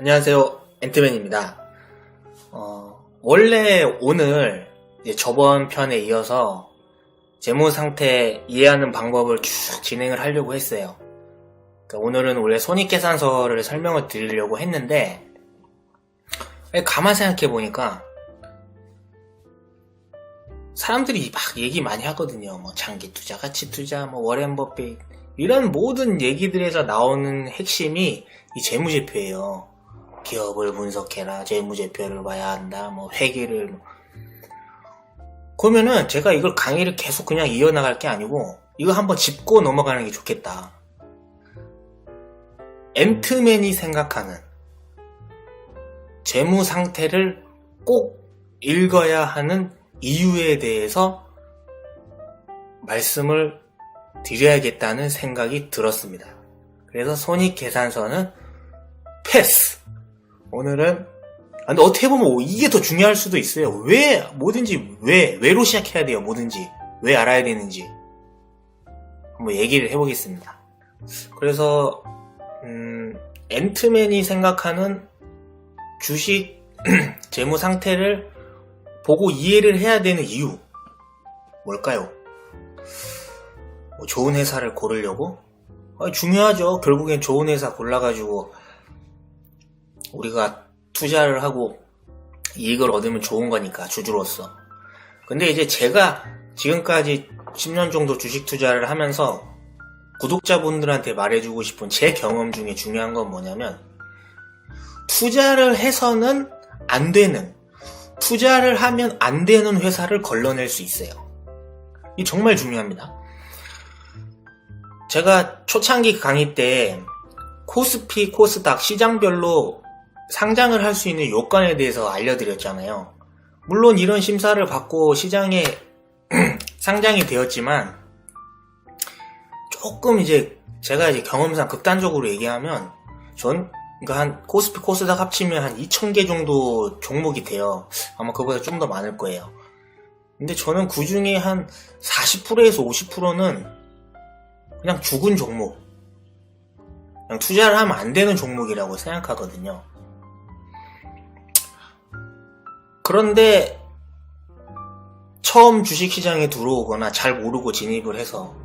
안녕하세요. 앤트맨입니다. 원래 오늘 이제 저번 편에 이어서 재무 상태 이해하는 방법을 쭉 진행을 하려고 했어요. 그러니까 오늘은 원래 손익계산서를 설명을 드리려고 했는데 가만 생각해 보니까 사람들이 막 얘기 많이 하거든요. 뭐 장기 투자, 가치 투자, 뭐 워렌 버핏 이런 모든 얘기들에서 나오는 핵심이 이 재무제표예요. 기업을 분석해라, 재무제표를 봐야 한다, 뭐 회계를. 그러면은 제가 이걸 강의를 계속 그냥 이어나갈 게 아니고 이거 한번 짚고 넘어가는 게 좋겠다. 앤트맨이 생각하는 재무 상태를 꼭 읽어야 하는 이유에 대해서 말씀을 드려야겠다는 생각이 들었습니다. 그래서 손익계산서는 패스! 오늘은 근데 어떻게 보면 이게 더 중요할 수도 있어요. 왜로 시작해야 돼요. 뭐든지 왜 알아야 되는지 한번 얘기를 해보겠습니다. 그래서 앤트맨이 생각하는 주식 재무 상태를 보고 이해를 해야 되는 이유 뭘까요? 좋은 회사를 고르려고? 중요하죠. 결국엔 좋은 회사 골라가지고 우리가 투자를 하고 이익을 얻으면 좋은 거니까, 주주로서. 근데 이제 제가 지금까지 10년 정도 주식 투자를 하면서 구독자분들한테 말해주고 싶은 제 경험 중에 중요한 건 뭐냐면, 투자를 해서는 안 되는, 투자를 하면 안 되는 회사를 걸러낼 수 있어요. 이게 정말 중요합니다. 제가 초창기 강의 때 코스피, 코스닥 시장별로 상장을 할 수 있는 요건에 대해서 알려드렸잖아요. 물론 이런 심사를 받고 시장에 상장이 되었지만 조금 제가 경험상 극단적으로 얘기하면 그러니까 한 코스피, 코스닥 합치면 한 2,000개 정도 종목이 돼요. 아마 그보다 좀 더 많을 거예요. 근데 저는 그 중에 한 40%에서 50%는 그냥 죽은 종목, 그냥 투자를 하면 안 되는 종목이라고 생각하거든요. 그런데 처음 주식시장에 들어오거나 잘 모르고 진입을 해서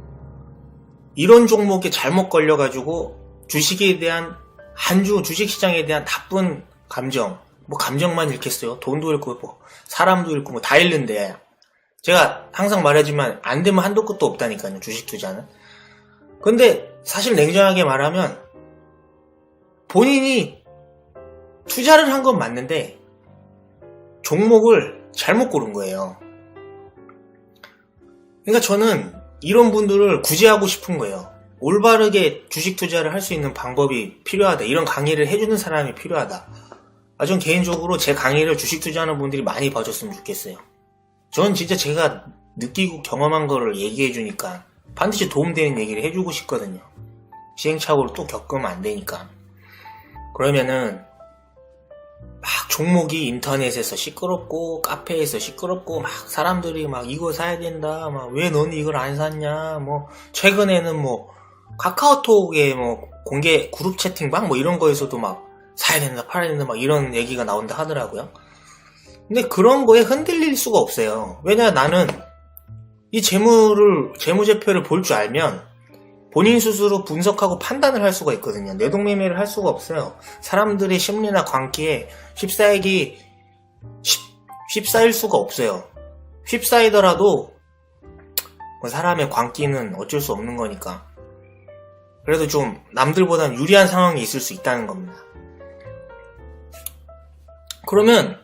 이런 종목에 잘못 걸려가지고 주식에 대한 주식시장에 대한 나쁜 감정, 뭐 감정만 잃겠어요. 돈도 잃고 뭐 사람도 잃고 뭐 다 잃는데, 제가 항상 말하지만 안 되면 한도 끝도 없다니까요, 주식 투자는. 근데 사실 냉정하게 말하면 본인이 투자를 한 건 맞는데 종목을 잘못 고른 거예요. 그러니까 저는 이런 분들을 구제하고 싶은 거예요. 올바르게 주식 투자를 할 수 있는 방법이 필요하다. 이런 강의를 해주는 사람이 필요하다. 전 개인적으로 제 강의를 주식 투자하는 분들이 많이 봐줬으면 좋겠어요. 전 진짜 제가 느끼고 경험한 거를 얘기해 주니까 반드시 도움되는 얘기를 해주고 싶거든요. 시행착오를 또 겪으면 안 되니까. 그러면은 막 종목이 인터넷에서 시끄럽고 카페에서 시끄럽고 막 사람들이 막 이거 사야 된다, 막 왜 너는 이걸 안 샀냐, 뭐 최근에는 뭐 카카오톡에 뭐 공개 그룹 채팅방 뭐 이런 거에서도 막 사야 된다, 팔아야 된다, 막 이런 얘기가 나온다 하더라고요. 근데 그런 거에 흔들릴 수가 없어요. 왜냐, 나는 이 재무제표를 볼 줄 알면 본인 스스로 분석하고 판단을 할 수가 있거든요. 내동매매를 할 수가 없어요. 사람들의 심리나 관계에 휩싸일 수가 없어요. 휩싸이더라도 사람의 관계는 어쩔 수 없는 거니까. 그래도 좀 남들보다는 유리한 상황이 있을 수 있다는 겁니다. 그러면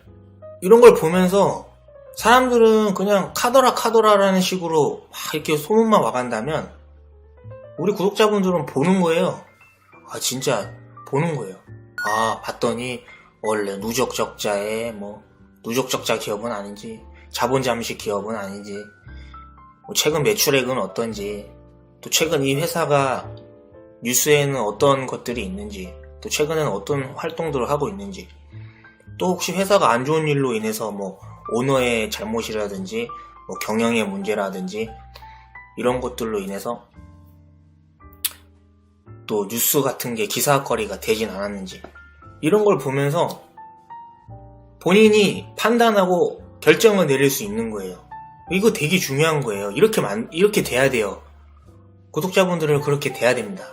이런 걸 보면서 사람들은 그냥 카더라라는 식으로 막 이렇게 소문만 와간다면 우리 구독자분들은 보는 거예요. 진짜 보는 거예요. 봤더니 원래 누적적자에 누적적자 기업은 아닌지, 자본 잠식 기업은 아닌지, 최근 매출액은 어떤지, 또 최근 이 회사가 뉴스에는 어떤 것들이 있는지, 또 최근에는 어떤 활동들을 하고 있는지, 또 혹시 회사가 안 좋은 일로 인해서 오너의 잘못이라든지 경영의 문제라든지 이런 것들로 인해서 또 뉴스 같은 게 기사거리가 되진 않았는지, 이런 걸 보면서 본인이 판단하고 결정을 내릴 수 있는 거예요. 이거 되게 중요한 거예요. 이렇게 돼야 돼요. 구독자분들은 그렇게 돼야 됩니다.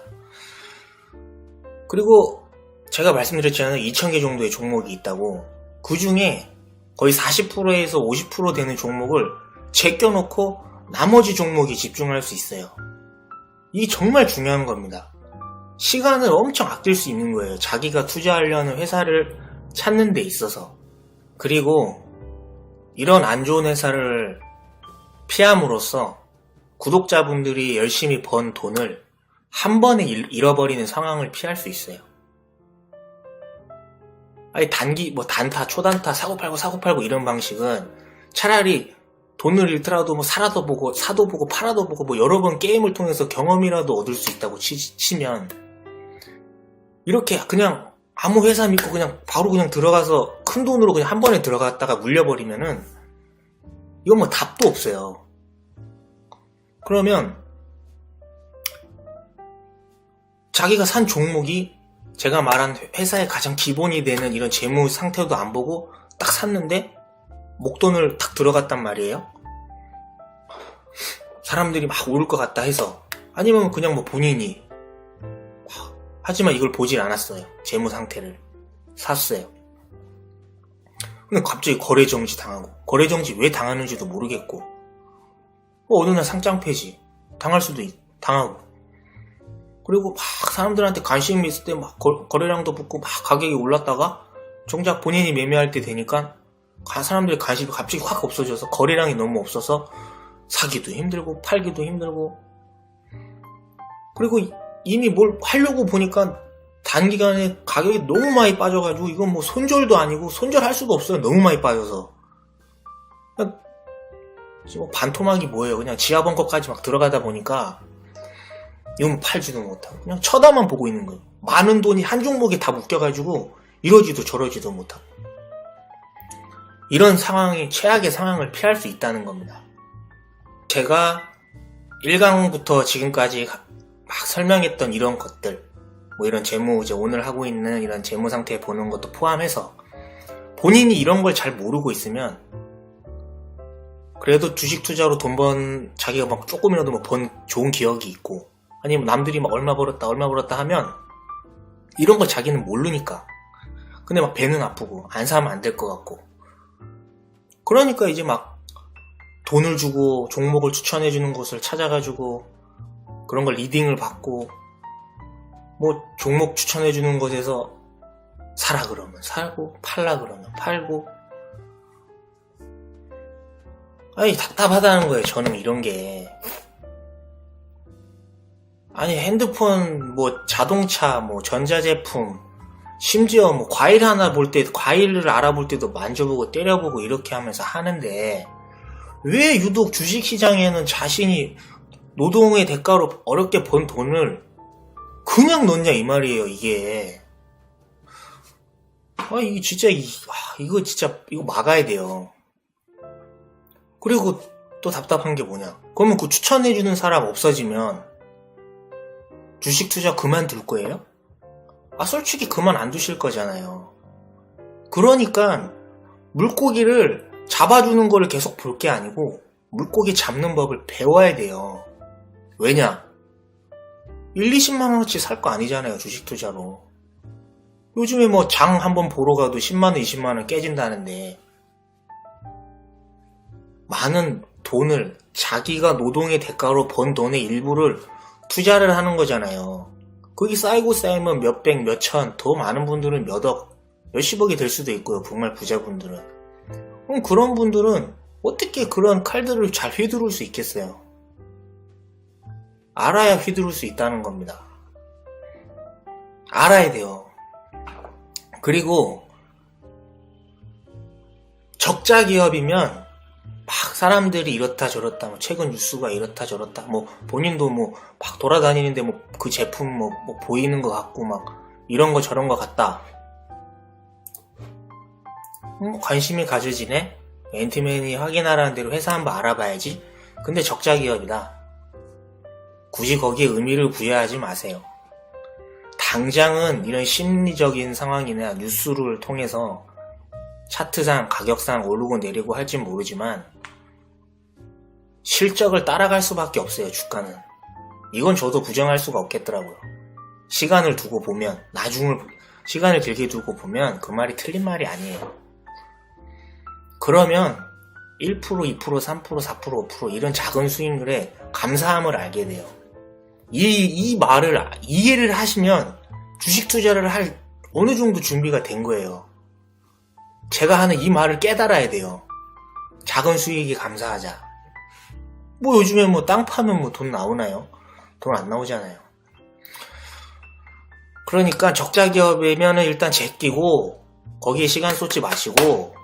그리고 제가 말씀드렸잖아요. 2000개 정도의 종목이 있다고. 그 중에 거의 40%에서 50% 되는 종목을 제껴놓고 나머지 종목에 집중할 수 있어요. 이게 정말 중요한 겁니다. 시간을 엄청 아낄 수 있는 거예요. 자기가 투자하려는 회사를 찾는 데 있어서. 그리고 이런 안 좋은 회사를 피함으로써 구독자분들이 열심히 번 돈을 한 번에 잃어버리는 상황을 피할 수 있어요. 아니 단타, 초단타, 사고 팔고 이런 방식은 차라리 돈을 잃더라도 뭐 사도 보고 팔아도 보고 뭐 여러 번 게임을 통해서 경험이라도 얻을 수 있다고 치면 이렇게 그냥 아무 회사 믿고 그냥 바로 그냥 들어가서 큰 돈으로 그냥 한 번에 들어갔다가 물려버리면은 이건 뭐 답도 없어요. 그러면 자기가 산 종목이 제가 말한 회사의 가장 기본이 되는 이런 재무 상태도 안 보고 딱 샀는데 목돈을 탁 들어갔단 말이에요. 사람들이 막 오를 것 같다 해서, 아니면 그냥 뭐 본인이, 하지만 이걸 보질 않았어요. 재무 상태를 샀어요. 근데 갑자기 거래 정지 당하고, 거래 정지 왜 당하는지도 모르겠고, 어느 날 상장 폐지 당할 수도 당하고, 그리고 막 사람들한테 관심이 있을 때 막 거래량도 붙고 막 가격이 올랐다가 정작 본인이 매매할 때 되니까 사람들의 관심이 갑자기 확 없어져서 거래량이 너무 없어서 사기도 힘들고 팔기도 힘들고, 그리고 이미 뭘 하려고 보니까 단기간에 가격이 너무 많이 빠져가지고 이건 뭐 손절도 아니고 손절할 수도 없어요. 너무 많이 빠져서. 지금 반토막이 뭐예요. 그냥 지하벙커까지 막 들어가다 보니까 이건 팔지도 못하고 그냥 쳐다만 보고 있는 거예요. 많은 돈이 한 종목에 다 묶여가지고 이러지도 저러지도 못하고. 이런 상황이, 최악의 상황을 피할 수 있다는 겁니다. 제가 1강부터 지금까지 막 설명했던 이런 것들, 뭐 이런 재무, 이제 오늘 하고 있는 이런 재무 상태 보는 것도 포함해서 본인이 이런 걸 잘 모르고 있으면, 그래도 주식 투자로 돈 번, 자기가 막 조금이라도 뭐 번 좋은 기억이 있고, 아니면 남들이 막 얼마 벌었다 하면 이런 걸 자기는 모르니까. 근데 막 배는 아프고 안 사면 안 될 것 같고, 그러니까 이제 막 돈을 주고 종목을 추천해주는 곳을 찾아가지고 그런 걸 리딩을 받고, 뭐 종목 추천해주는 곳에서 사라 그러면 사고, 팔라 그러면 팔고. 아니 답답하다는 거예요. 저는 이런 게. 아니 핸드폰, 뭐 자동차, 뭐 전자제품, 심지어 뭐 과일 하나 볼 때, 과일을 알아볼 때도 만져보고 때려보고 이렇게 하면서 하는데, 왜 유독 주식시장에는 자신이 노동의 대가로 어렵게 번 돈을 그냥 넣냐 이 말이에요. 이게 이게 진짜 이거 진짜 이거 막아야 돼요. 그리고 또 답답한 게 뭐냐, 그러면 그 추천해주는 사람 없어지면 주식 투자 그만둘 거예요? 솔직히 그만 안 두실 거잖아요. 그러니까 물고기를 잡아주는 거를 계속 볼 게 아니고 물고기 잡는 법을 배워야 돼요. 왜냐? 1, 20만원어치 살 거 아니잖아요. 주식 투자로. 요즘에 뭐 장 한번 보러 가도 10만원, 20만원 깨진다는데, 많은 돈을 자기가 노동의 대가로 번 돈의 일부를 투자를 하는 거잖아요. 거기 쌓이고 쌓이면 몇백, 몇천, 더 많은 분들은 몇억, 몇십억이 될 수도 있고요. 정말 부자분들은. 그럼 그런 분들은 어떻게 그런 칼들을 잘 휘두를 수 있겠어요? 알아야 휘두를 수 있다는 겁니다. 알아야 돼요. 그리고 적자 기업이면 막 사람들이 이렇다 저렇다, 뭐 최근 뉴스가 이렇다 저렇다, 뭐 본인도 뭐 막 돌아다니는데 뭐 그 제품 뭐 보이는 것 같고 막 이런 거 저런 거 같다. 관심이 가져지네. 앤트맨이 확인하라는 대로 회사 한번 알아봐야지. 근데 적자 기업이다. 굳이 거기에 의미를 부여하지 마세요. 당장은 이런 심리적인 상황이나 뉴스를 통해서 차트상, 가격상 오르고 내리고 할진 모르지만 실적을 따라갈 수밖에 없어요, 주가는. 이건 저도 부정할 수가 없겠더라고요. 시간을 두고 보면, 시간을 길게 두고 보면 그 말이 틀린 말이 아니에요. 그러면 1%, 2%, 3%, 4%, 5% 이런 작은 수익률에 감사함을 알게 돼요. 이 말을 이해를 하시면 주식 투자를 할 어느 정도 준비가 된 거예요. 제가 하는 이 말을 깨달아야 돼요. 작은 수익이 감사하자. 뭐 요즘에 뭐 땅 파면 뭐 돈 나오나요? 돈 안 나오잖아요. 그러니까 적자 기업이면은 일단 제끼고 거기에 시간 쏟지 마시고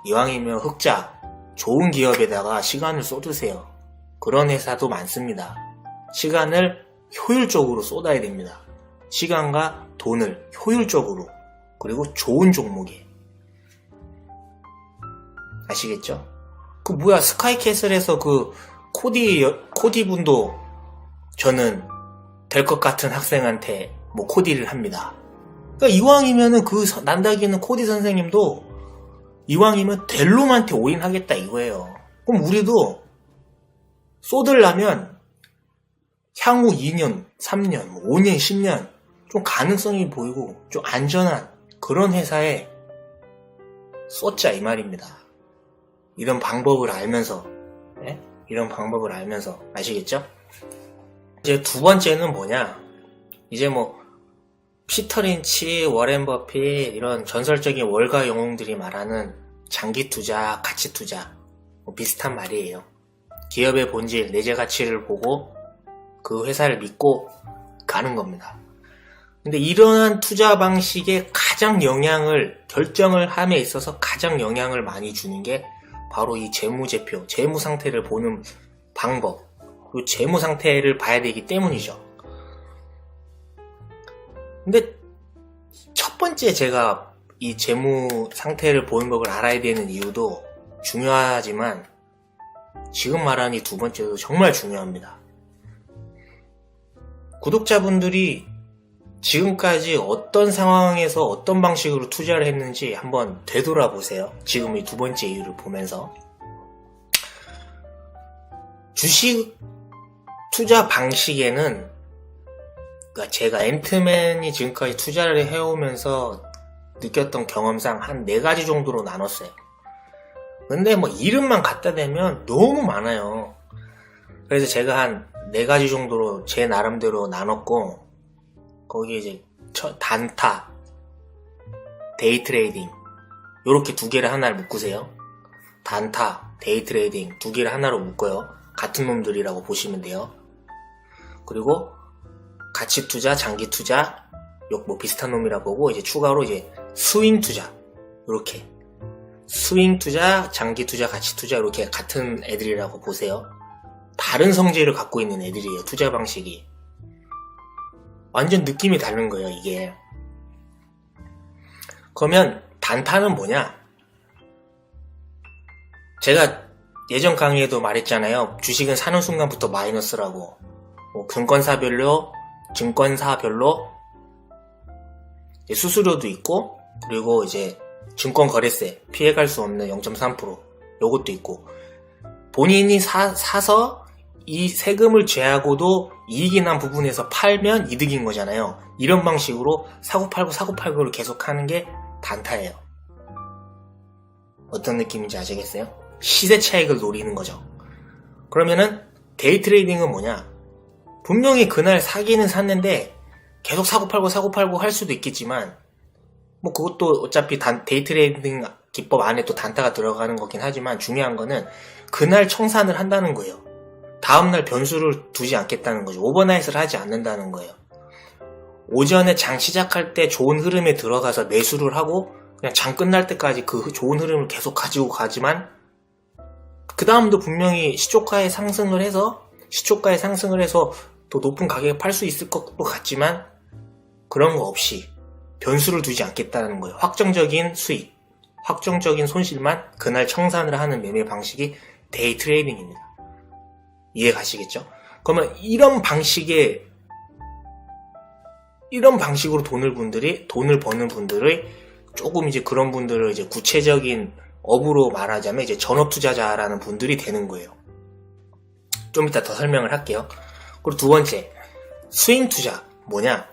이왕이면 흑자 좋은 기업에다가 시간을 쏟으세요. 그런 회사도 많습니다. 시간을 효율적으로 쏟아야 됩니다. 시간과 돈을 효율적으로, 그리고 좋은 종목에. 아시겠죠? 그 뭐야, 스카이캐슬에서 그 코디 분도 저는 될 것 같은 학생한테 뭐 코디를 합니다. 그러니까 이왕이면은 그 난다기는 코디 선생님도 이왕이면 델롬한테 올인하겠다 이거예요. 그럼 우리도 쏟으려면 향후 2년, 3년, 5년, 10년 좀 가능성이 보이고 좀 안전한 그런 회사에 쏟자 이 말입니다. 이런 방법을 알면서, 네? 이런 방법을 알면서. 아시겠죠? 이제 두 번째는 뭐냐, 이제 뭐 피터 린치, 워렌 버핏 이런 전설적인 월가 영웅들이 말하는 장기 투자, 가치 투자 뭐 비슷한 말이에요. 기업의 본질, 내재 가치를 보고 그 회사를 믿고 가는 겁니다. 근데 이러한 투자 방식에 결정을 함에 있어서 가장 영향을 많이 주는 게 바로 이 재무제표, 재무 상태를 보는 방법, 그 재무 상태를 봐야 되기 때문이죠. 근데 첫 번째 제가 이 재무 상태를 보는 법을 알아야 되는 이유도 중요하지만 지금 말하는 이 두 번째도 정말 중요합니다. 구독자분들이 지금까지 어떤 상황에서 어떤 방식으로 투자를 했는지 한번 되돌아보세요. 지금 이 두 번째 이유를 보면서. 주식 투자 방식에는, 그러니까 제가 앤트맨이 지금까지 투자를 해오면서 느꼈던 경험상 한 4가지 정도로 나눴어요. 근데 뭐 이름만 갖다 대면 너무 많아요. 그래서 제가 한 4가지 정도로 제 나름대로 나눴고, 거기에 이제 단타, 데이 트레이딩 요렇게 2개를 하나를 묶으세요. 단타, 데이 트레이딩 2개를 하나로 묶어요. 같은 놈들이라고 보시면 돼요. 그리고 가치 투자, 장기 투자 뭐 비슷한 놈이라 보고, 이제 추가로 이제 스윙 투자, 요렇게 스윙 투자, 장기 투자, 가치 투자 이렇게 같은 애들이라고 보세요. 다른 성질을 갖고 있는 애들이에요. 투자 방식이 완전 느낌이 다른 거예요, 이게. 그러면 단타는 뭐냐? 제가 예전 강의에도 말했잖아요. 주식은 사는 순간부터 마이너스라고. 뭐 증권사별로 수수료도 있고, 그리고 이제 증권거래세 피해갈 수 없는 0.3% 요것도 있고, 본인이 사서 이 세금을 제하고도 이익이 난 부분에서 팔면 이득인 거잖아요. 이런 방식으로 사고팔고를 계속 하는 게 단타예요. 어떤 느낌인지 아시겠어요? 시세 차익을 노리는 거죠. 그러면은 데이 트레이딩은 뭐냐? 분명히 그날 사기는 샀는데 계속 사고팔고 할 수도 있겠지만, 뭐 그것도 어차피 데이 트레이딩 기법 안에 또 단타가 들어가는 거긴 하지만, 중요한 거는 그날 청산을 한다는 거예요. 다음날 변수를 두지 않겠다는 거죠. 오버나잇을 하지 않는다는 거예요. 오전에 장 시작할 때 좋은 흐름에 들어가서 매수를 하고 그냥 장 끝날 때까지 그 좋은 흐름을 계속 가지고 가지만, 그 다음도 분명히 시초가에 상승을 해서 더 높은 가격에 팔 수 있을 것도 같지만, 그런 거 없이 변수를 두지 않겠다는 거예요. 확정적인 수익, 확정적인 손실만 그날 청산을 하는 매매 방식이 데이 트레이딩입니다. 이해 가시겠죠? 그러면 이런 방식의 이런 방식으로 돈을 버는 분들의 조금 이제 그런 분들을 이제 구체적인 업으로 말하자면 이제 전업 투자자라는 분들이 되는 거예요. 좀 이따 더 설명을 할게요. 그리고 두 번째, 스윙 투자. 뭐냐?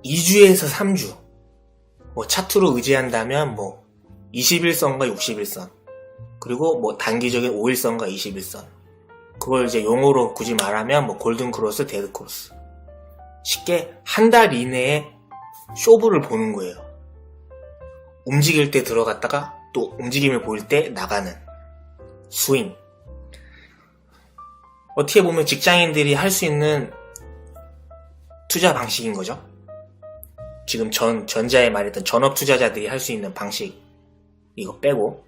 2주에서 3주. 뭐 차트로 의지한다면 뭐 21선과 61선. 그리고 뭐 단기적인 5일선과 21선. 그걸 이제 용어로 굳이 말하면 뭐 골든 크로스, 데드 크로스. 쉽게 한 달 이내에 쇼부를 보는 거예요. 움직일 때 들어갔다가 또 움직임을 보일 때 나가는 스윙. 어떻게 보면 직장인들이 할 수 있는 투자 방식인 거죠. 지금 전자에 말했던 전업 투자자들이 할 수 있는 방식 이거 빼고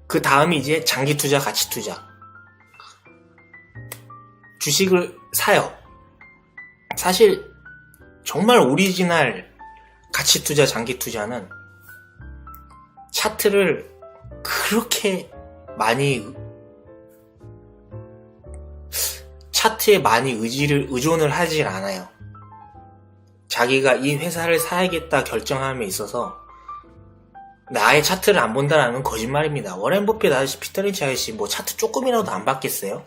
그 다음이 이제 장기 투자, 가치 투자. 주식을 사요. 사실 정말 오리지널 가치 투자, 장기 투자는 차트를 그렇게 차트에 많이 의존을 하질 않아요. 자기가 이 회사를 사야겠다 결정함에 있어서 아예 차트를 안 본다는 거짓말입니다. 워렌 버핏 아저씨, 피터 린치 아저씨 뭐 차트 조금이라도 안 봤겠어요?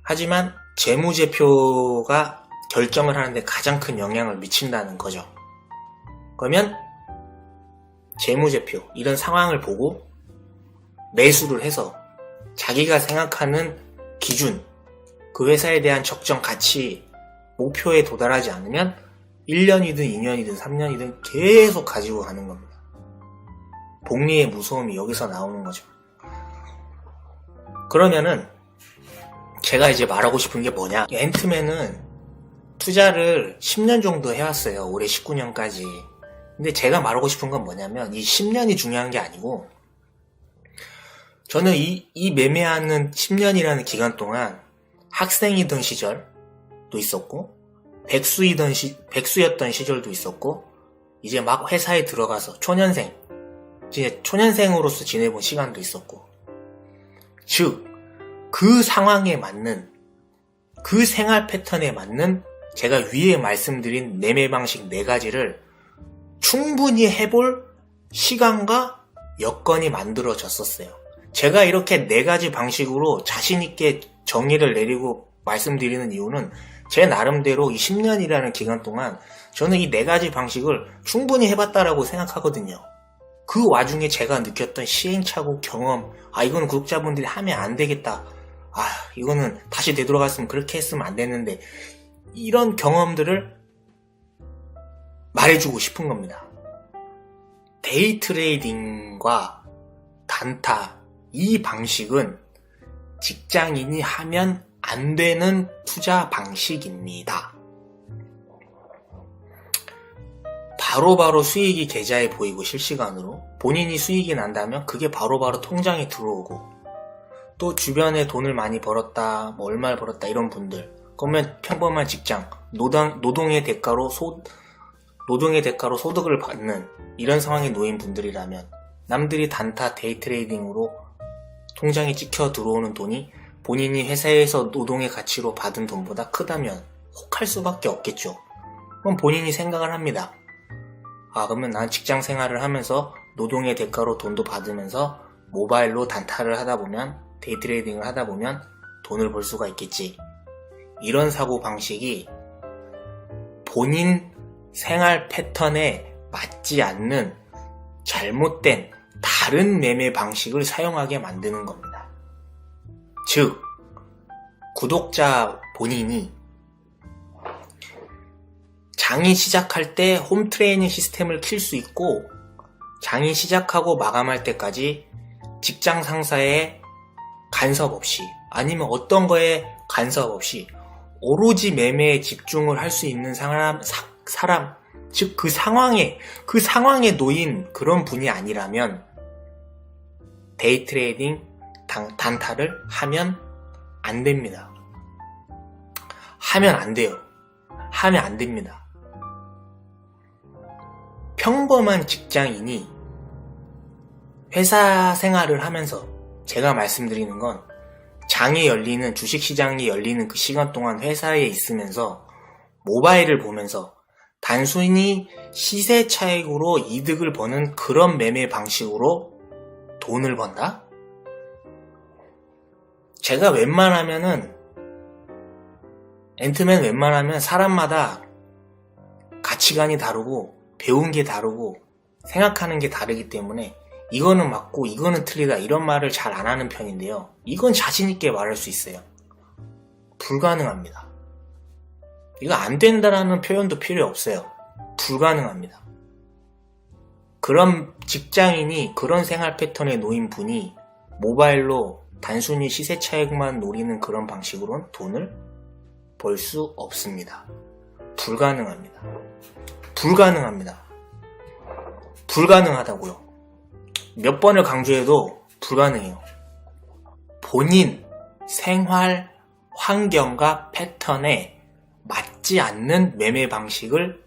하지만 재무제표가 결정을 하는데 가장 큰 영향을 미친다는 거죠. 그러면 재무제표 이런 상황을 보고 매수를 해서 자기가 생각하는 기준, 그 회사에 대한 적정 가치 목표에 도달하지 않으면 1년이든 2년이든 3년이든 계속 가지고 가는 겁니다. 복리의 무서움이 여기서 나오는 거죠. 그러면은 제가 이제 말하고 싶은 게 뭐냐? 앤트맨은 투자를 10년 정도 해왔어요. 올해 19년까지. 근데 제가 말하고 싶은 건 뭐냐면 이 10년이 중요한 게 아니고 저는 이 매매하는 10년이라는 기간 동안 학생이던 시절도 있었고 백수였던 시절도 있었고 이제 막 회사에 들어가서 초년생으로서 지내본 시간도 있었고 즉 그 상황에 맞는 그 생활 패턴에 맞는 제가 위에 말씀드린 매매 방식 4가지를 충분히 해볼 시간과 여건이 만들어졌었어요. 제가 이렇게 4가지 방식으로 자신있게 정의를 내리고 말씀드리는 이유는 제 나름대로 이 10년이라는 기간 동안 저는 이 4가지 방식을 충분히 해봤다라고 생각하거든요. 그 와중에 제가 느꼈던 시행착오 경험, 이거는 구독자분들이 하면 안 되겠다. 이거는 다시 되돌아갔으면 그렇게 했으면 안 됐는데 이런 경험들을 말해주고 싶은 겁니다. 데이 트레이딩과 단타 이 방식은 직장인이 하면 안 되는 투자 방식입니다. 바로바로 수익이 계좌에 보이고 실시간으로 본인이 수익이 난다면 그게 바로바로 통장에 들어오고 또 주변에 돈을 많이 벌었다, 뭐 얼마를 벌었다 이런 분들 그러면 평범한 직장, 노동의 대가로 소득을 받는 이런 상황에 놓인 분들이라면 남들이 단타 데이 트레이딩으로 통장에 찍혀 들어오는 돈이 본인이 회사에서 노동의 가치로 받은 돈보다 크다면 혹할 수밖에 없겠죠. 그럼 본인이 생각을 합니다. 그러면 난 직장 생활을 하면서 노동의 대가로 돈도 받으면서 모바일로 단타를 하다 보면 데이 트레이딩을 하다 보면 돈을 벌 수가 있겠지. 이런 사고 방식이 본인 생활 패턴에 맞지 않는 잘못된 다른 매매 방식을 사용하게 만드는 겁니다. 즉, 구독자 본인이 장이 시작할 때 홈 트레이닝 시스템을 킬 수 있고 장이 시작하고 마감할 때까지 직장 상사의 간섭 없이 아니면 어떤 거에 간섭 없이 오로지 매매에 집중을 할 수 있는 사람, 즉 그 상황에 놓인 그런 분이 아니라면 데이 트레이딩 단타를 하면 안 됩니다. 하면 안 돼요. 하면 안 됩니다. 평범한 직장인이 회사 생활을 하면서 제가 말씀드리는 건 장이 열리는, 주식시장이 열리는 그 시간 동안 회사에 있으면서 모바일을 보면서 단순히 시세 차익으로 이득을 버는 그런 매매 방식으로 돈을 번다? 제가 앤트맨 웬만하면 사람마다 가치관이 다르고 배운 게 다르고 생각하는 게 다르기 때문에 이거는 맞고 이거는 틀리다 이런 말을 잘 안 하는 편인데요. 이건 자신 있게 말할 수 있어요. 불가능합니다. 이거 안 된다라는 표현도 필요 없어요. 불가능합니다. 그런 직장인이 그런 생활 패턴에 놓인 분이 모바일로 단순히 시세 차익만 노리는 그런 방식으로는 돈을 벌 수 없습니다. 불가능합니다. 불가능합니다. 불가능하다고요. 몇 번을 강조해도 불가능해요. 본인 생활 환경과 패턴에 맞지 않는 매매 방식을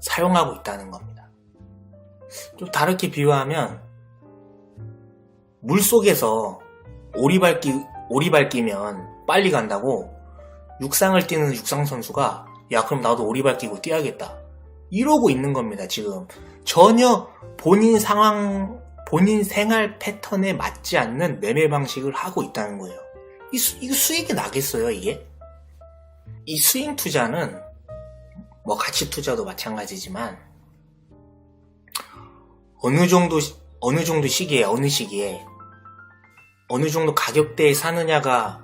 사용하고 있다는 겁니다. 좀 다르게 비유하면 물속에서 오리발 끼면 빨리 간다고 육상을 뛰는 육상 선수가 야 그럼 나도 오리발 끼고 뛰어야겠다 이러고 있는 겁니다. 지금 전혀 본인 상황 본인 생활 패턴에 맞지 않는 매매 방식을 하고 있다는 거예요. 이거 수익이 나겠어요, 이게? 이 스윙 투자는 뭐 가치 투자도 마찬가지지만 어느 정도 시기에 어느 정도 가격대에 사느냐가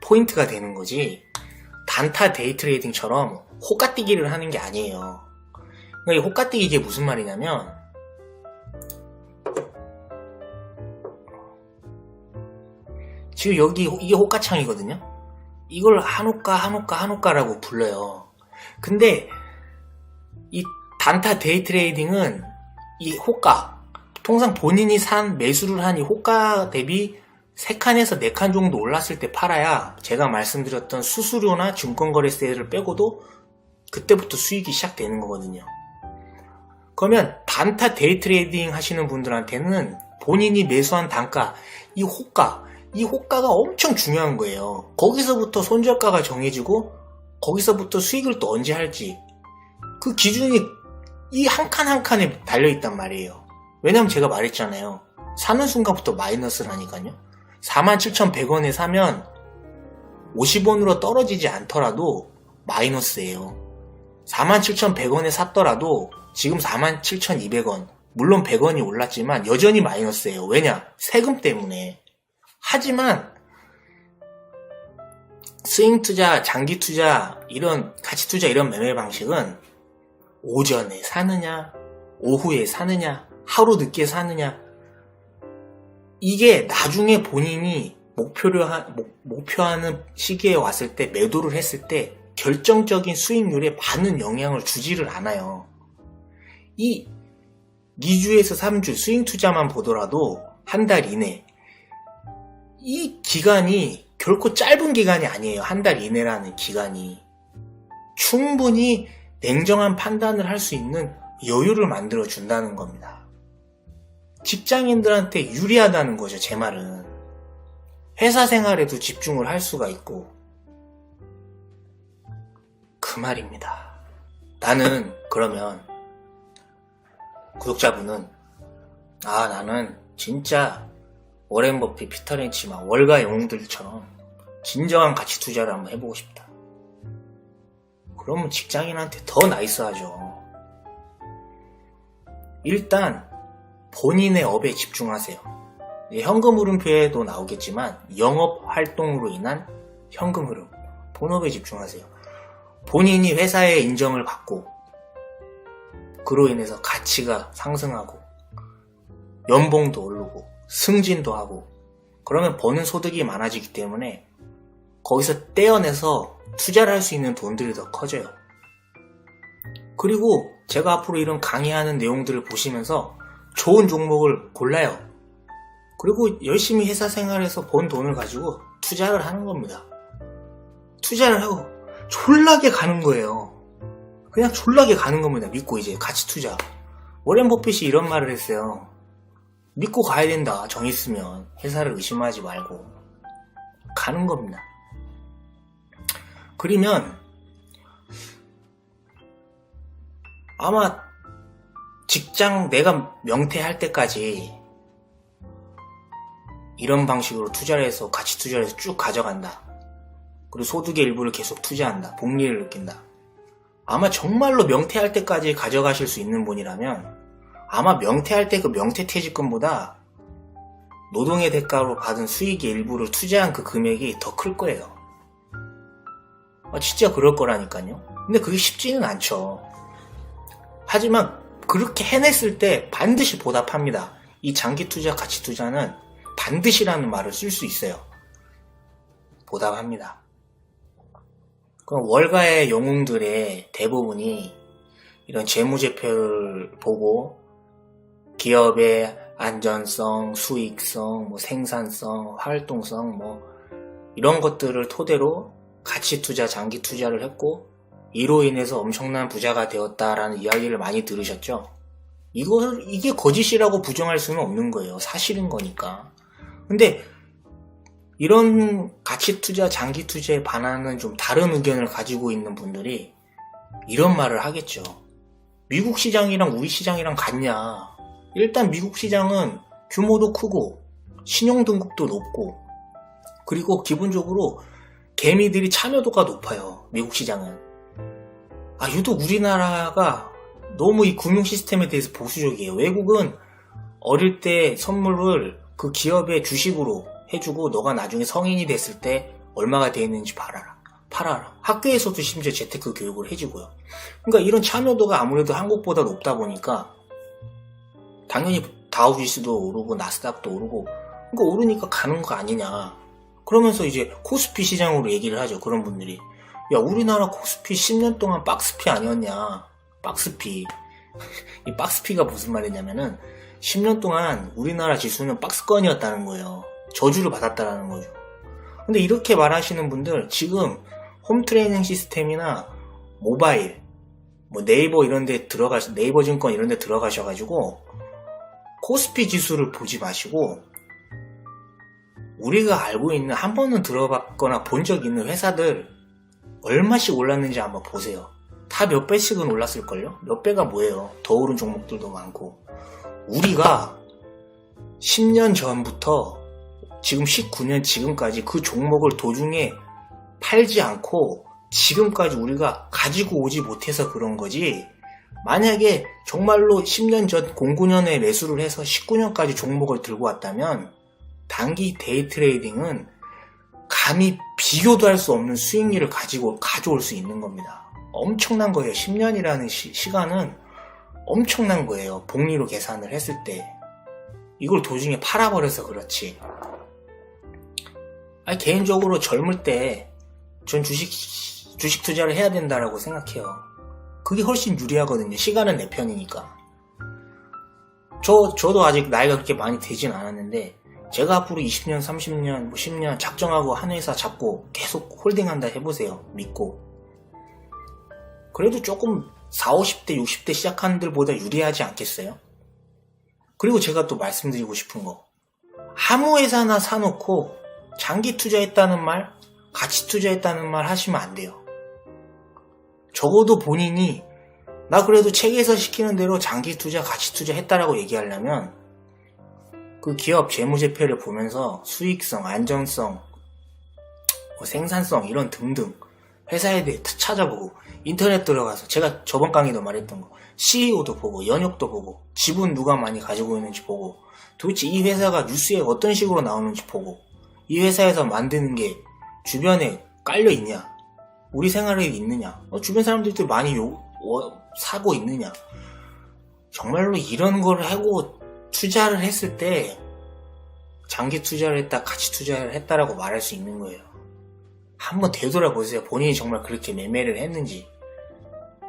포인트가 되는 거지 단타 데이 트레이딩처럼 호가뛰기를 하는 게 아니에요. 그러니까 이 호가뛰기 이게 무슨 말이냐면 지금 여기 이게 호가창이거든요. 이걸 한호가라고 불러요. 근데 이 단타 데이 트레이딩은 이 호가 통상 본인이 매수를 한 이 호가 대비 3칸에서 4칸 정도 올랐을 때 팔아야 제가 말씀드렸던 수수료나 증권거래세를 빼고도 그때부터 수익이 시작되는 거거든요. 그러면 단타 데이 트레이딩 하시는 분들한테는 본인이 매수한 단가, 이 호가가 엄청 중요한 거예요. 거기서부터 손절가가 정해지고 거기서부터 수익을 또 언제 할지 그 기준이 이 한 칸 한 칸에 달려있단 말이에요. 왜냐면 제가 말했잖아요. 사는 순간부터 마이너스라니까요. 47,100원에 사면 50원으로 떨어지지 않더라도 마이너스예요. 47,100원에 샀더라도 지금 47,200원 물론 100원이 올랐지만 여전히 마이너스예요. 왜냐? 세금 때문에. 하지만 스윙 투자, 장기 투자, 이런 가치 투자 이런 매매 방식은 오전에 사느냐, 오후에 사느냐, 하루 늦게 사느냐 이게 나중에 본인이 목표하는 시기에 왔을 때 매도를 했을 때 결정적인 수익률에 많은 영향을 주지를 않아요. 이 2주에서 3주 스윙 투자만 보더라도 한 달 이내 이 기간이 결코 짧은 기간이 아니에요. 한 달 이내라는 기간이 충분히 냉정한 판단을 할 수 있는 여유를 만들어 준다는 겁니다. 직장인들한테 유리하다는 거죠. 제 말은 회사 생활에도 집중을 할 수가 있고 그 말입니다. 나는 그러면 구독자분은 나는 진짜 워렌 버핏, 피터 린치 막 월가 영웅들처럼 진정한 가치 투자를 한번 해보고 싶다. 그러면 직장인한테 더 나이스하죠. 일단 본인의 업에 집중하세요. 현금 흐름표에도 나오겠지만 영업 활동으로 인한 현금 흐름, 본업에 집중하세요. 본인이 회사의 인정을 받고 그로 인해서 가치가 상승하고 연봉도 오르고 승진도 하고 그러면 버는 소득이 많아지기 때문에 거기서 떼어내서 투자를 할 수 있는 돈들이 더 커져요. 그리고 제가 앞으로 이런 강의하는 내용들을 보시면서 좋은 종목을 골라요. 그리고 열심히 회사 생활에서 번 돈을 가지고 투자를 하는 겁니다. 투자를 하고 졸라게 가는 거예요. 그냥 졸라게 가는 겁니다. 믿고 이제 가치 투자. 워렌 버핏이 이런 말을 했어요. 믿고 가야 된다. 정 있으면 회사를 의심하지 말고. 가는 겁니다. 그러면 아마 직장 내가 명퇴할 때까지 이런 방식으로 투자를 해서 가치 투자를 해서 쭉 가져간다. 그리고 소득의 일부를 계속 투자한다. 복리를 느낀다. 아마 정말로 명퇴할 때까지 가져가실 수 있는 분이라면 아마 명퇴할 때 그 명퇴퇴직금보다 노동의 대가로 받은 수익의 일부를 투자한 그 금액이 더 클 거예요. 진짜 그럴 거라니까요. 근데 그게 쉽지는 않죠. 하지만 그렇게 해냈을 때 반드시 보답합니다. 이 장기 투자, 가치 투자는 반드시라는 말을 쓸 수 있어요. 보답합니다. 그럼 월가의 영웅들의 대부분이 이런 재무제표를 보고 기업의 안전성, 수익성, 생산성, 활동성 이런 것들을 토대로 가치 투자, 장기 투자를 했고 이로 인해서 엄청난 부자가 되었다라는 이야기를 많이 들으셨죠? 이게 거짓이라고 부정할 수는 없는 거예요. 사실인 거니까. 근데 이런 가치 투자, 장기 투자에 반하는 좀 다른 의견을 가지고 있는 분들이 이런 말을 하겠죠. 미국 시장이랑 우리 시장이랑 같냐? 일단 미국 시장은 규모도 크고 신용 등급도 높고 그리고 기본적으로 개미들이 참여도가 높아요. 미국 시장은. 유독 우리나라가 너무 이 금융 시스템에 대해서 보수적이에요. 외국은 어릴 때 선물을 그 기업의 주식으로 해주고 너가 나중에 성인이 됐을 때 얼마가 돼 있는지 팔아라. 학교에서도 심지어 재테크 교육을 해주고요. 그러니까 이런 참여도가 아무래도 한국보다 높다 보니까 당연히 다우지수도 오르고 나스닥도 오르고 그러니까 오르니까 가는 거 아니냐. 그러면서 이제 코스피 시장으로 얘기를 하죠. 그런 분들이. 야, 우리나라 코스피 10년 동안 박스피 아니었냐. 박스피. 이 박스피가 무슨 말이냐면은 10년 동안 우리나라 지수는 박스권이었다는 거예요. 저주를 받았다는 거죠. 근데 이렇게 말하시는 분들 지금 홈트레이닝 시스템이나 모바일, 네이버 네이버 증권 이런 데 들어가셔가지고 코스피 지수를 보지 마시고 우리가 알고 있는 한 번은 들어봤거나 본 적 있는 회사들 얼마씩 올랐는지 한번 보세요. 다 몇 배씩은 올랐을걸요? 몇 배가 뭐예요? 더 오른 종목들도 많고. 우리가 10년 전부터 지금 19년 지금까지 그 종목을 도중에 팔지 않고 지금까지 우리가 가지고 오지 못해서 그런 거지. 만약에 정말로 10년 전 09년에 매수를 해서 19년까지 종목을 들고 왔다면 단기 데이 트레이딩은 감히 비교도 할 수 없는 수익률을 가져올 수 있는 겁니다. 엄청난 거예요. 10년이라는 시간은 엄청난 거예요. 복리로 계산을 했을 때. 이걸 도중에 팔아버려서 그렇지. 개인적으로 젊을 때 전 주식 투자를 해야 된다라고 생각해요. 그게 훨씬 유리하거든요. 시간은 내 편이니까. 저도 아직 나이가 그렇게 많이 되진 않았는데 제가 앞으로 20년, 30년, 10년 작정하고 한 회사 잡고 계속 홀딩한다 해보세요. 믿고. 그래도 조금 40, 50대, 60대 시작하는 들보다 유리하지 않겠어요? 그리고 제가 또 말씀드리고 싶은 거. 아무 회사나 사놓고 장기 투자했다는 말, 가치 투자했다는 말 하시면 안 돼요. 적어도 본인이 나 그래도 책에서 시키는 대로 장기 투자, 가치 투자 했다라고 얘기하려면 그 기업 재무제표를 보면서 수익성, 안전성, 생산성 이런 등등 회사에 대해 찾아보고 인터넷 들어가서 제가 저번 강의도 말했던 거 CEO도 보고 연역도 보고 지분 누가 많이 가지고 있는지 보고 도대체 이 회사가 뉴스에 어떤 식으로 나오는지 보고 이 회사에서 만드는 게 주변에 깔려 있냐, 우리 생활에 있느냐, 주변 사람들도 많이 사고 있느냐. 정말로 이런 걸 하고 투자를 했을 때 장기 투자를 했다, 가치 투자를 했다라고 말할 수 있는 거예요. 한번 되돌아보세요. 본인이 정말 그렇게 매매를 했는지.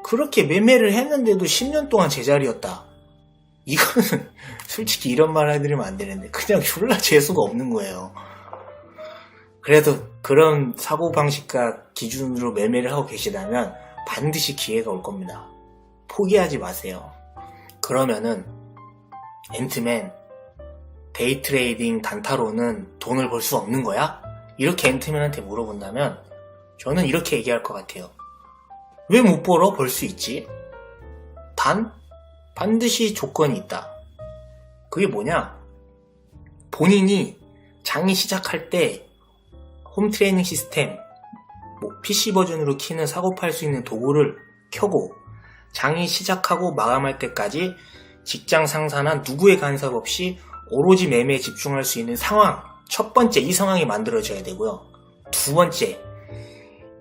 그렇게 매매를 했는데도 10년 동안 제자리였다. 이거는 솔직히 이런 말 해드리면 안 되는데 그냥 졸라 재수가 없는 거예요. 그래도 그런 사고방식과 기준으로 매매를 하고 계시다면 반드시 기회가 올 겁니다. 포기하지 마세요. 그러면은 앤트맨 데이 트레이딩 단타로는 돈을 벌 수 없는 거야? 이렇게 앤트맨한테 물어본다면 저는 이렇게 얘기할 것 같아요. 왜 못 벌어? 벌 수 있지. 반드시 조건이 있다. 그게 뭐냐? 본인이 장이 시작할 때 홈트레이닝 시스템, PC 버전으로 키는 사고팔 수 있는 도구를 켜고 장이 시작하고 마감할 때까지 직장 상사나 누구의 간섭 없이 오로지 매매에 집중할 수 있는 상황, 첫 번째 이 상황이 만들어져야 되고요. 두 번째,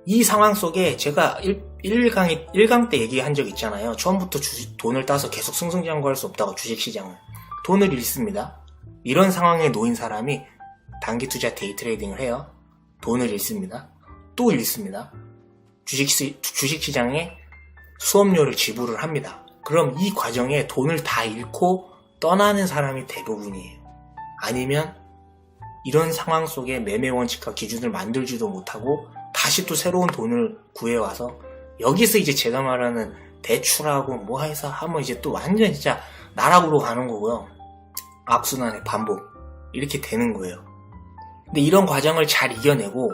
이 상황 속에 제가 1강 때 얘기한 적 있잖아요. 처음부터 돈을 따서 계속 승승장구할 수 없다고 주식시장은. 돈을 잃습니다. 이런 상황에 놓인 사람이 단기 투자 데이 트레이딩을 해요. 돈을 잃습니다. 또 잃습니다. 주식시장에 수업료를 지불을 합니다. 그럼 이 과정에 돈을 다 잃고 떠나는 사람이 대부분이에요. 아니면 이런 상황 속에 매매 원칙과 기준을 만들지도 못하고 다시 또 새로운 돈을 구해와서 여기서 이제 제가 말하는 대출하고 뭐 해서 하면 이제 또 완전 진짜 나락으로 가는 거고요. 악순환의 반복. 이렇게 되는 거예요. 근데 이런 과정을 잘 이겨내고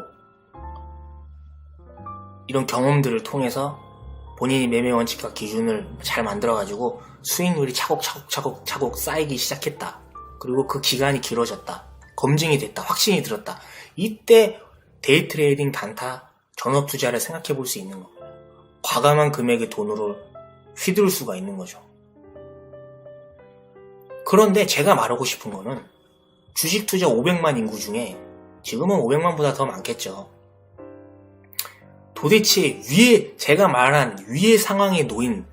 이런 경험들을 통해서 본인이 매매 원칙과 기준을 잘 만들어가지고 수익률이 차곡차곡 쌓이기 시작했다. 그리고 그 기간이 길어졌다. 검증이 됐다. 확신이 들었다. 이때 데이 트레이딩 단타 전업 투자를 생각해 볼 수 있는 겁니다. 과감한 금액의 돈으로 휘두를 수가 있는 거죠. 그런데 제가 말하고 싶은 거는 주식 투자 500만 인구 중에 지금은 500만보다 더 많겠죠. 도대체 제가 말한 위의 상황에 놓인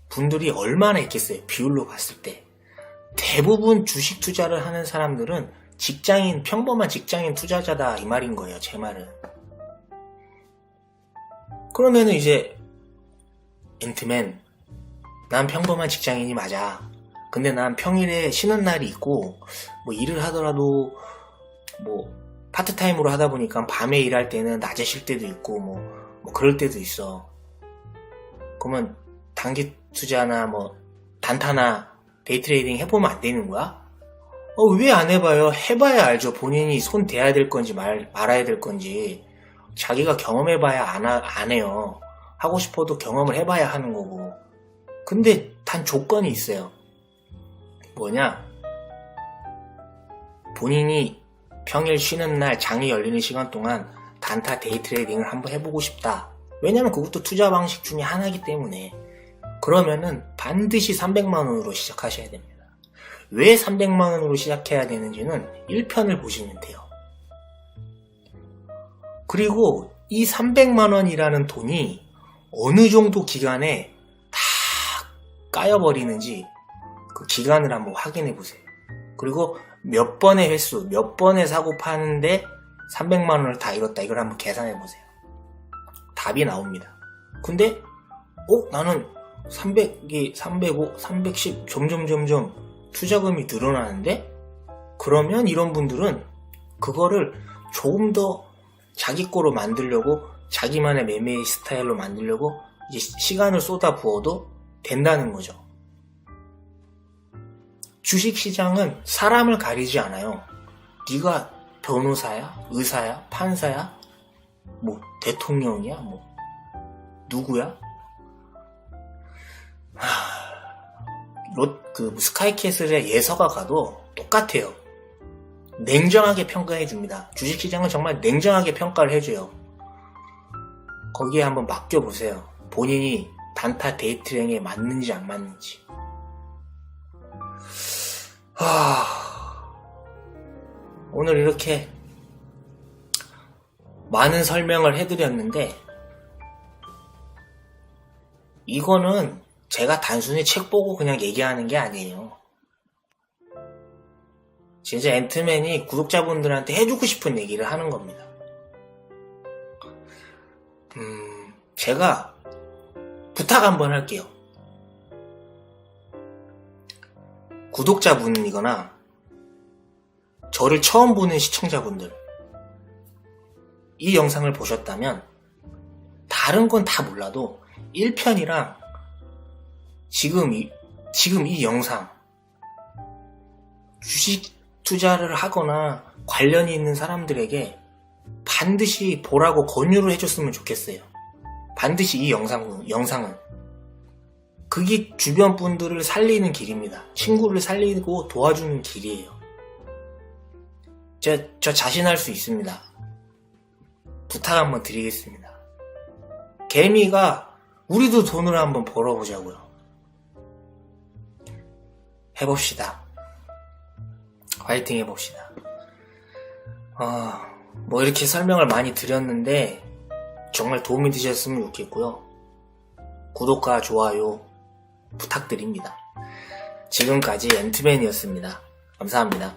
분들이 얼마나 있겠어요? 비율로 봤을 때. 대부분 주식 투자를 하는 사람들은 평범한 직장인 투자자다 이 말인 거예요. 제 말은. 그러면은 이제 앤트맨, 난 평범한 직장인이 맞아. 근데 난 평일에 쉬는 날이 있고 뭐 일을 하더라도 뭐 파트타임으로 하다 보니까 밤에 일할 때는 낮에 쉴 때도 있고 뭐 그럴 때도 있어. 그러면 단기 투자나 뭐 단타나 데이 트레이딩 해보면 안 되는 거야? 왜 안 해봐요? 해봐야 알죠. 본인이 손 대야 될 건지 말아야 될 건지. 자기가 경험해봐야 안 해요. 하고 싶어도 경험을 해봐야 하는 거고. 근데 단 조건이 있어요. 뭐냐? 본인이 평일 쉬는 날 장이 열리는 시간 동안 단타 데이 트레이딩을 한번 해보고 싶다. 왜냐면 그것도 투자 방식 중에 하나이기 때문에. 그러면은 반드시 300만원으로 시작하셔야 됩니다. 왜 300만원으로 시작해야 되는지는 1편을 보시면 돼요. 그리고 이 300만원이라는 돈이 어느 정도 기간에 다 까여버리는지 그 기간을 한번 확인해 보세요. 그리고 몇 번의 횟수, 몇 번의 사고 파는데 300만원을 다 잃었다. 이걸 한번 계산해 보세요. 답이 나옵니다. 근데 나는 300이 305, 310 점점 투자금이 늘어나는데? 그러면 이런 분들은 그거를 조금 더 자기 거로 만들려고, 자기만의 매매 스타일로 만들려고 이제 시간을 쏟아 부어도 된다는 거죠. 주식시장은 사람을 가리지 않아요. 네가 변호사야? 의사야? 판사야? 뭐 대통령이야? 뭐 누구야? 스카이캐슬의 예서가 가도 똑같아요. 냉정하게 평가해 줍니다. 주식시장은 정말 냉정하게 평가를 해줘요. 거기에 한번 맡겨보세요. 본인이 단타 데이 트레이딩에 맞는지 안 맞는지. 오늘 이렇게 많은 설명을 해드렸는데 이거는 제가 단순히 책 보고 그냥 얘기하는 게 아니에요. 진짜 앤트맨이 구독자분들한테 해주고 싶은 얘기를 하는 겁니다. 제가 부탁 한번 할게요. 구독자분이거나 저를 처음 보는 시청자분들, 이 영상을 보셨다면 다른 건 다 몰라도 1편이랑 지금 이 영상, 주식 투자를 하거나 관련이 있는 사람들에게 반드시 보라고 권유를 해줬으면 좋겠어요. 반드시 이 영상은. 그게 주변 분들을 살리는 길입니다. 친구를 살리고 도와주는 길이에요. 저 자신할 수 있습니다. 부탁 한번 드리겠습니다. 개미가 우리도 돈을 한번 벌어보자고요. 해봅시다. 화이팅 해봅시다. 뭐 이렇게 설명을 많이 드렸는데 정말 도움이 되셨으면 좋겠고요. 구독과 좋아요 부탁드립니다. 지금까지 앤트맨이었습니다. 감사합니다.